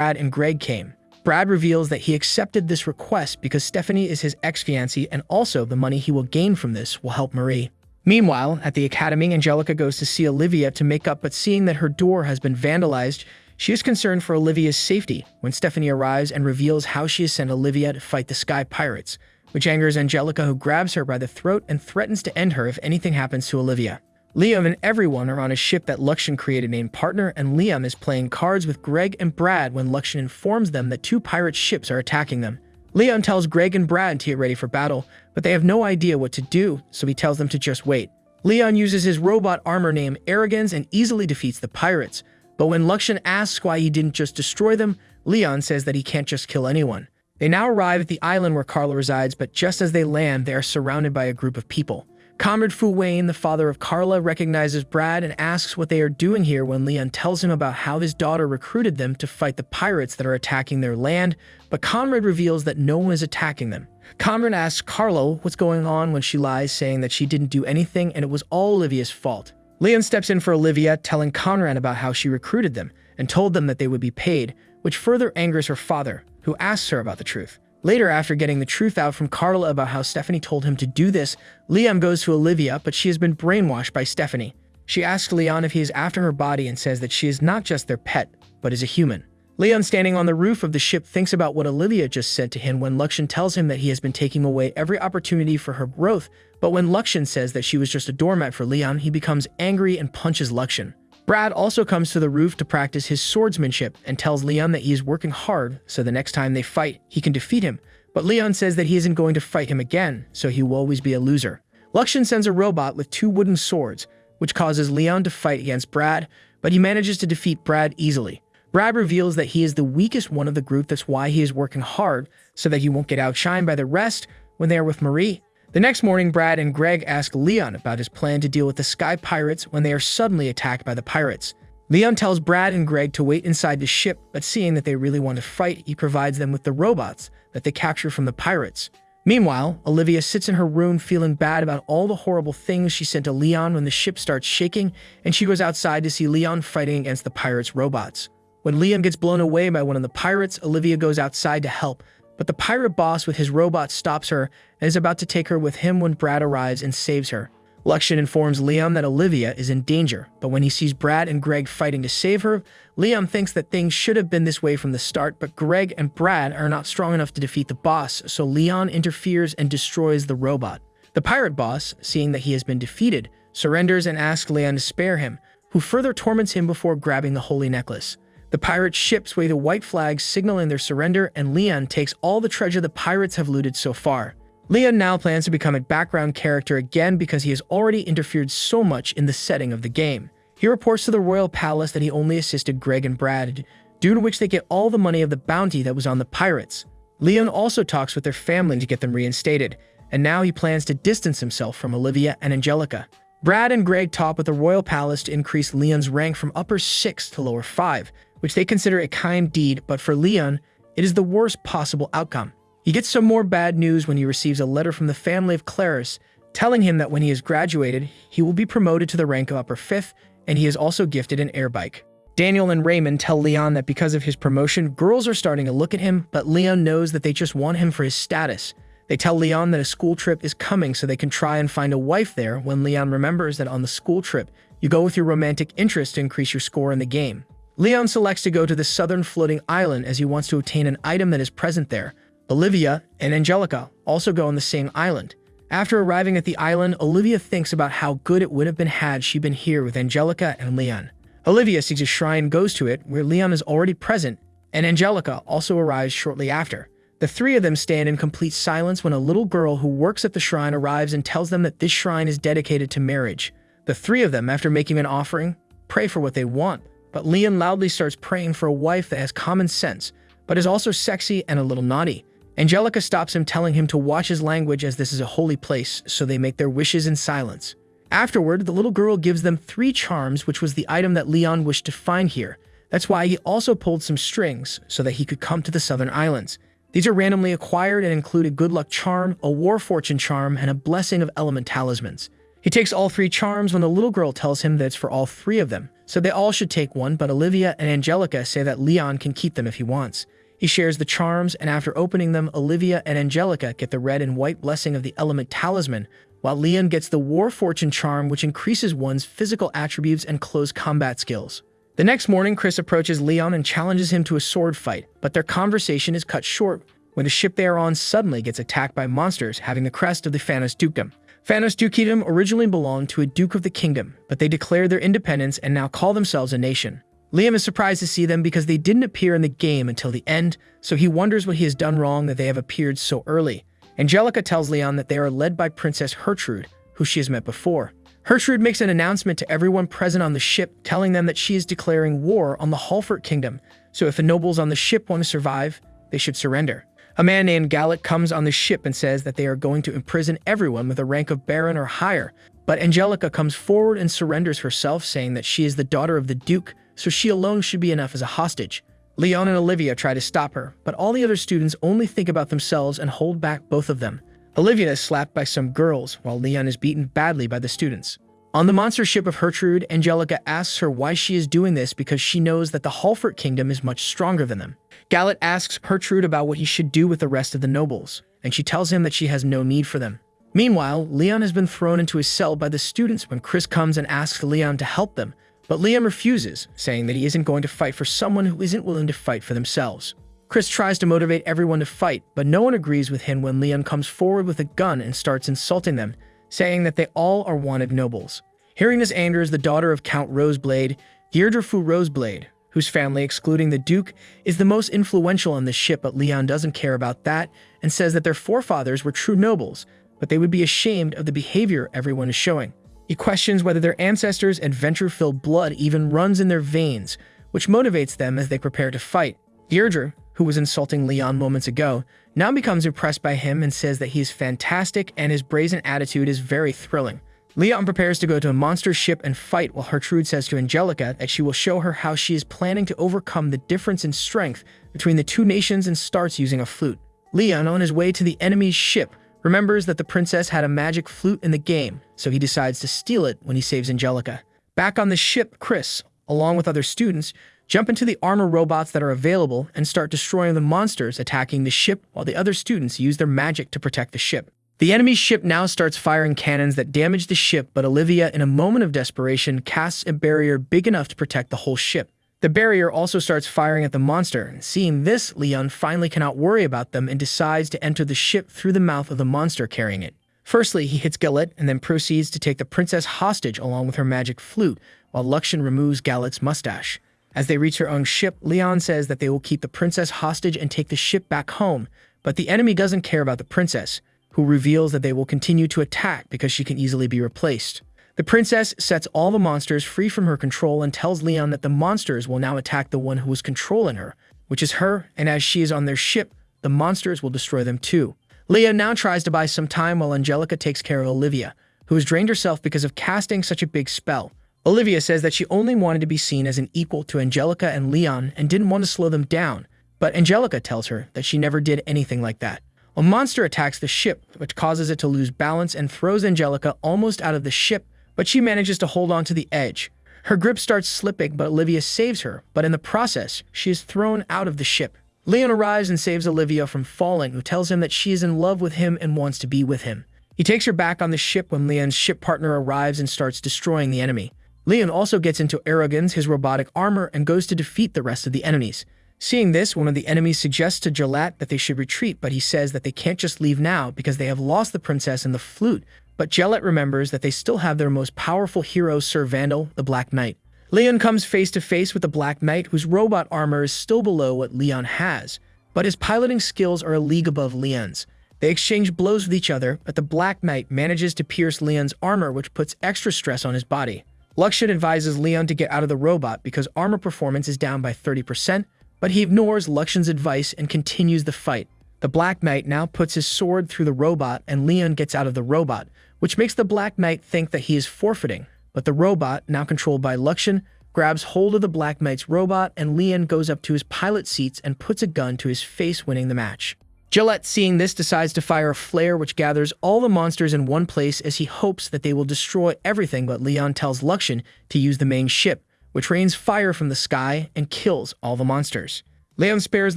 Brad and Greg came. Brad reveals that he accepted this request because Stephanie is his ex-fiancée, and also the money he will gain from this will help Marie. Meanwhile, at the academy, Angelica goes to see Olivia to make up, but seeing that her door has been vandalized, she is concerned for Olivia's safety when Stephanie arrives and reveals how she has sent Olivia to fight the Sky Pirates, which angers Angelica, who grabs her by the throat and threatens to end her if anything happens to Olivia. Liam and everyone are on a ship that Luxtion created named Partner, and Liam is playing cards with Greg and Brad when Luxtion informs them that 2 pirate ships are attacking them. Liam tells Greg and Brad to get ready for battle, but they have no idea what to do, so he tells them to just wait. Leon uses his robot armor named Arrogance and easily defeats the pirates, but when Luxtion asks why he didn't just destroy them, Leon says that he can't just kill anyone. They now arrive at the island where Carla resides, but just as they land, they are surrounded by a group of people. Comrade Fu Wayne, the father of Carla, recognizes Brad and asks what they are doing here when Leon tells him about how his daughter recruited them to fight the pirates that are attacking their land, but Conrad reveals that no one is attacking them. Conrad asks Carla what's going on when she lies, saying that she didn't do anything and it was all Olivia's fault. Leon steps in for Olivia, telling Conrad about how she recruited them and told them that they would be paid, which further angers her father, who asks her about the truth. Later, after getting the truth out from Carla about how Stephanie told him to do this, Liam goes to Olivia, but she has been brainwashed by Stephanie. She asks Leon if he is after her body and says that she is not just their pet, but is a human. Leon, standing on the roof of the ship, thinks about what Olivia just said to him when Luxtion tells him that he has been taking away every opportunity for her growth, but when Luxtion says that she was just a doormat for Leon, he becomes angry and punches Luxtion. Brad also comes to the roof to practice his swordsmanship and tells Leon that he is working hard so the next time they fight, he can defeat him, but Leon says that he isn't going to fight him again, so he will always be a loser. Luxtion sends a robot with 2 wooden swords, which causes Leon to fight against Brad, but he manages to defeat Brad easily. Brad reveals that he is the weakest one of the group, that's why he is working hard, so that he won't get outshined by the rest when they are with Marie. The next morning, Brad and Greg ask Leon about his plan to deal with the Sky Pirates when they are suddenly attacked by the pirates. Leon tells Brad and Greg to wait inside the ship, but seeing that they really want to fight, he provides them with the robots that they capture from the pirates. Meanwhile, Olivia sits in her room feeling bad about all the horrible things she said to Leon when the ship starts shaking, and she goes outside to see Leon fighting against the pirates' robots. When Leon gets blown away by one of the pirates, Olivia goes outside to help, but the pirate boss with his robot stops her and is about to take her with him when Brad arrives and saves her. Luxtion informs Leon that Olivia is in danger, but when he sees Brad and Greg fighting to save her, Leon thinks that things should have been this way from the start, but Greg and Brad are not strong enough to defeat the boss, so Leon interferes and destroys the robot. The pirate boss, seeing that he has been defeated, surrenders and asks Leon to spare him, who further torments him before grabbing the holy necklace. The pirate ships wave a white flag signaling their surrender, and Leon takes all the treasure the pirates have looted so far. Leon now plans to become a background character again because he has already interfered so much in the setting of the game. He reports to the royal palace that he only assisted Greg and Brad, due to which they get all the money of the bounty that was on the pirates. Leon also talks with their family to get them reinstated, and now he plans to distance himself from Olivia and Angelica. Brad and Greg talk with the royal palace to increase Leon's rank from upper 6 to lower 5, which they consider a kind deed, but for Leon, it is the worst possible outcome. He gets some more bad news when he receives a letter from the family of Clarice, telling him that when he has graduated, he will be promoted to the rank of upper 5th, and he is also gifted an air bike. Daniel and Raymond tell Leon that because of his promotion, girls are starting to look at him, but Leon knows that they just want him for his status. They tell Leon that a school trip is coming so they can try and find a wife there, when Leon remembers that on the school trip, you go with your romantic interest to increase your score in the game. Leon selects to go to the southern floating island as he wants to obtain an item that is present there. Olivia and Angelica also go on the same island. After arriving at the island, Olivia thinks about how good it would have been had she been here with Angelica and Leon. Olivia sees a shrine and goes to it, where Leon is already present, and Angelica also arrives shortly after. The 3 of them stand in complete silence when a little girl who works at the shrine arrives and tells them that this shrine is dedicated to marriage. The 3 of them, after making an offering, pray for what they want, but Leon loudly starts praying for a wife that has common sense, but is also sexy and a little naughty. Angelica stops him, telling him to watch his language as this is a holy place, so they make their wishes in silence. Afterward, the little girl gives them 3 charms, which was the item that Leon wished to find here. That's why he also pulled some strings, so that he could come to the southern islands. These are randomly acquired and include a good luck charm, a war fortune charm, and a blessing of element talismans. He takes all 3 charms when the little girl tells him that it's for all 3 of them, so they all should take one, but Olivia and Angelica say that Leon can keep them if he wants. He shares the charms, and after opening them, Olivia and Angelica get the red and white blessing of the element talisman, while Leon gets the War Fortune charm, which increases one's physical attributes and close combat skills. The next morning, Chris approaches Leon and challenges him to a sword fight, but their conversation is cut short when the ship they are on suddenly gets attacked by monsters having the crest of the Phanos Dukedom. Phanos Dukedom originally belonged to a Duke of the Kingdom, but they declared their independence and now call themselves a nation. Liam is surprised to see them because they didn't appear in the game until the end, so he wonders what he has done wrong that they have appeared so early. Angelica tells Leon that they are led by Princess Gertrude, who she has met before. Gertrude makes an announcement to everyone present on the ship, telling them that she is declaring war on the Halford Kingdom, so if the nobles on the ship want to survive, they should surrender. A man named Gallet comes on the ship and says that they are going to imprison everyone with a rank of Baron or higher, but Angelica comes forward and surrenders herself, saying that she is the daughter of the Duke, so she alone should be enough as a hostage. Leon and Olivia try to stop her, but all the other students only think about themselves and hold back both of them. Olivia is slapped by some girls, while Leon is beaten badly by the students. On the monster ship of Gertrude, Angelica asks her why she is doing this because she knows that the Halford Kingdom is much stronger than them. Gallet asks Gertrude about what he should do with the rest of the nobles, and she tells him that she has no need for them. Meanwhile, Leon has been thrown into his cell by the students when Chris comes and asks Leon to help them, but Liam refuses, saying that he isn't going to fight for someone who isn't willing to fight for themselves. Chris tries to motivate everyone to fight, but no one agrees with him when Leon comes forward with a gun and starts insulting them, saying that they all are wanted nobles. Hearing this angers the daughter of Count Roseblade, Deirdre Fu Roseblade, whose family, excluding the Duke, is the most influential on the ship, but Leon doesn't care about that and says that their forefathers were true nobles, but they would be ashamed of the behavior everyone is showing. He questions whether their ancestors' adventure-filled blood even runs in their veins, which motivates them as they prepare to fight. Deirdre, who was insulting Leon moments ago, now becomes impressed by him and says that he is fantastic and his brazen attitude is very thrilling. Leon prepares to go to a monster ship and fight, while Gertrude says to Angelica that she will show her how she is planning to overcome the difference in strength between the two nations and starts using a flute. Leon, on his way to the enemy's ship, remembers that the princess had a magic flute in the game, so he decides to steal it when he saves Angelica. Back on the ship, Chris, along with other students, jump into the armor robots that are available and start destroying the monsters attacking the ship, while the other students use their magic to protect the ship. The enemy ship now starts firing cannons that damage the ship, but Olivia, in a moment of desperation, casts a barrier big enough to protect the whole ship. The barrier also starts firing at the monster, and seeing this, Leon finally cannot worry about them and decides to enter the ship through the mouth of the monster carrying it. Firstly, he hits Gallet and then proceeds to take the princess hostage along with her magic flute, while Luxian removes Gallet's mustache. As they reach their own ship, Leon says that they will keep the princess hostage and take the ship back home, but the enemy doesn't care about the princess, who reveals that they will continue to attack because she can easily be replaced. The princess sets all the monsters free from her control and tells Leon that the monsters will now attack the one who was controlling her, which is her, and as she is on their ship, the monsters will destroy them too. Leon now tries to buy some time while Angelica takes care of Olivia, who has drained herself because of casting such a big spell. Olivia says that she only wanted to be seen as an equal to Angelica and Leon and didn't want to slow them down, but Angelica tells her that she never did anything like that. A monster attacks the ship, which causes it to lose balance and throws Angelica almost out of the ship, but she manages to hold on to the edge. Her grip starts slipping, but Olivia saves her, but in the process, she is thrown out of the ship. Leon arrives and saves Olivia from falling, who tells him that she is in love with him and wants to be with him. He takes her back on the ship when Leon's ship partner arrives and starts destroying the enemy. Leon also gets into Aragon's, his robotic armor, and goes to defeat the rest of the enemies. Seeing this, one of the enemies suggests to Gillette that they should retreat, but he says that they can't just leave now because they have lost the princess and the flute, but Gillette remembers that they still have their most powerful hero, Sir Vandal, the Black Knight. Leon comes face to face with the Black Knight, whose robot armor is still below what Leon has, but his piloting skills are a league above Leon's. They exchange blows with each other, but the Black Knight manages to pierce Leon's armor, which puts extra stress on his body. Luxian advises Leon to get out of the robot because armor performance is down by 30%, but he ignores Luxian's advice and continues the fight. The Black Knight now puts his sword through the robot and Leon gets out of the robot, which makes the Black Knight think that he is forfeiting, but the robot, now controlled by Luxian, grabs hold of the Black Knight's robot and Leon goes up to his pilot seats and puts a gun to his face, winning the match. Gillette, seeing this, decides to fire a flare which gathers all the monsters in one place as he hopes that they will destroy everything, but Leon tells Luxian to use the main ship, which rains fire from the sky and kills all the monsters. Leon spares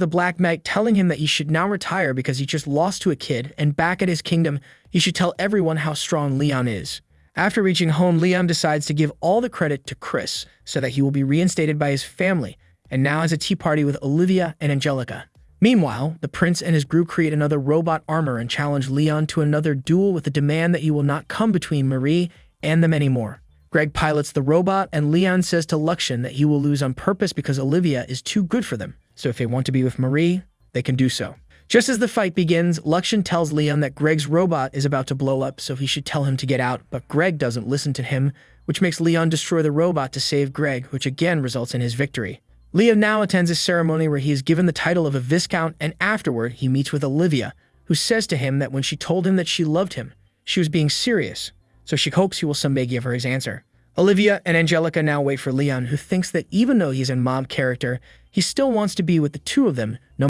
the Black Knight, telling him that he should now retire because he just lost to a kid, and back at his kingdom, he should tell everyone how strong Leon is. After reaching home, Leon decides to give all the credit to Chris so that he will be reinstated by his family, and now has a tea party with Olivia and Angelica. Meanwhile, the prince and his group create another robot armor and challenge Leon to another duel with the demand that he will not come between Marie and them anymore. Greg pilots the robot, and Leon says to Luxian that he will lose on purpose because Olivia is too good for them. So if they want to be with Marie, they can do so. Just as the fight begins, Luxian tells Leon that Greg's robot is about to blow up, so he should tell him to get out, but Greg doesn't listen to him, which makes Leon destroy the robot to save Greg, which again results in his victory. Leon now attends a ceremony where he is given the title of a Viscount, and afterward he meets with Olivia, who says to him that when she told him that she loved him, she was being serious, so she hopes he will someday give her his answer. Olivia and Angelica now wait for Leon, who thinks that even though he's a mob character, he still wants to be with the two of them, no